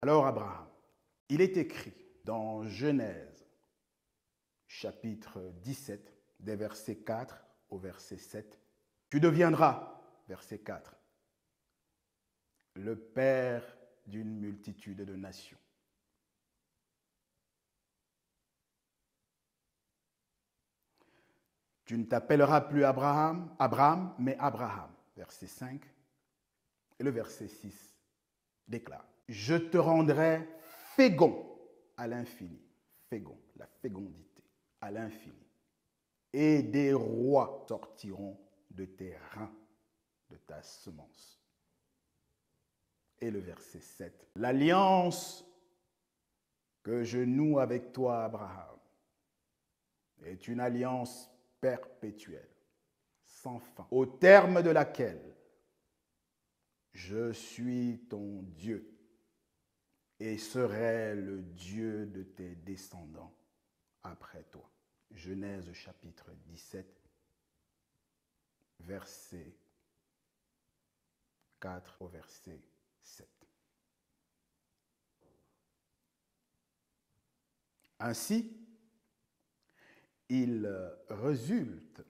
Alors Abraham, il est écrit dans Genèse, chapitre 17, des versets 4 au verset 7, « Tu deviendras, verset 4, le père d'une multitude de nations. Tu ne t'appelleras plus Abraham, mais Abraham. » Verset 5. Et le verset 6 déclare, « Je te rendrai fécond à l'infini. » Fécond, la fécondité, à l'infini. « Et des rois sortiront de tes reins, de ta semence. » Et le verset 7. « L'alliance que je noue avec toi, Abraham, est une alliance perpétuelle, sans fin, au terme de laquelle je suis ton Dieu et serai le Dieu de tes descendants après toi. » Genèse chapitre 17, verset 4 au verset 7. Ainsi, il résulte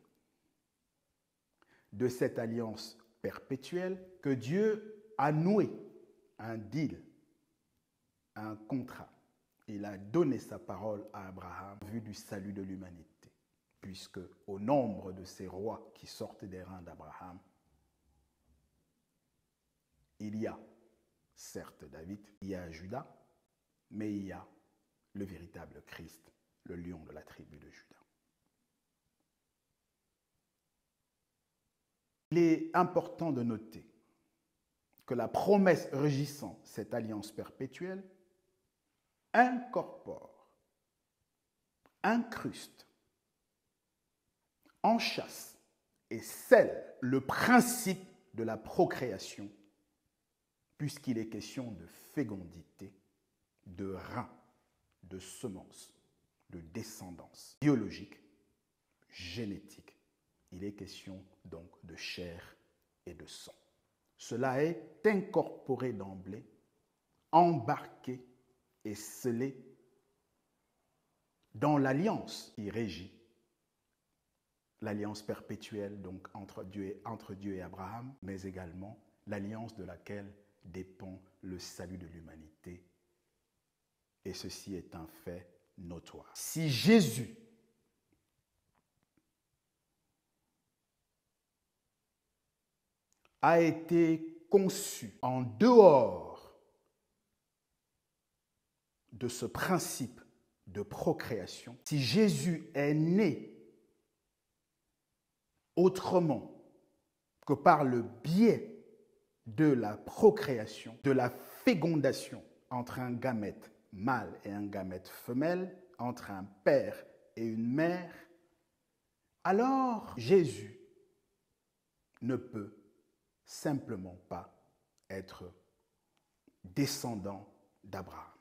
de cette alliance perpétuelle que Dieu a noué un deal, un contrat. Il a donné sa parole à Abraham en vue du salut de l'humanité, puisque au nombre de ces rois qui sortent des reins d'Abraham, il y a certes David, il y a Judas, mais il y a le véritable Christ, le lion de la tribu de Juda. Il est important de noter que la promesse régissant cette alliance perpétuelle incorpore, incruste, enchâsse et scelle le principe de la procréation, puisqu'il est question de fécondité, de reins, de semences, de descendance biologique, génétique. Il est question donc de chair et de sang. Cela est incorporé d'emblée, embarqué et scellé dans l'alliance qui régit, l'alliance perpétuelle donc entre Dieu et Abraham, mais également l'alliance de laquelle dépend le salut de l'humanité. Et ceci est un fait notoire. Si Jésus a été conçu en dehors de ce principe de procréation, si Jésus est né autrement que par le biais de la procréation, de la fécondation entre un gamète mâle et un gamète femelle, entre un père et une mère, alors Jésus ne peut simplement pas être descendant d'Abraham.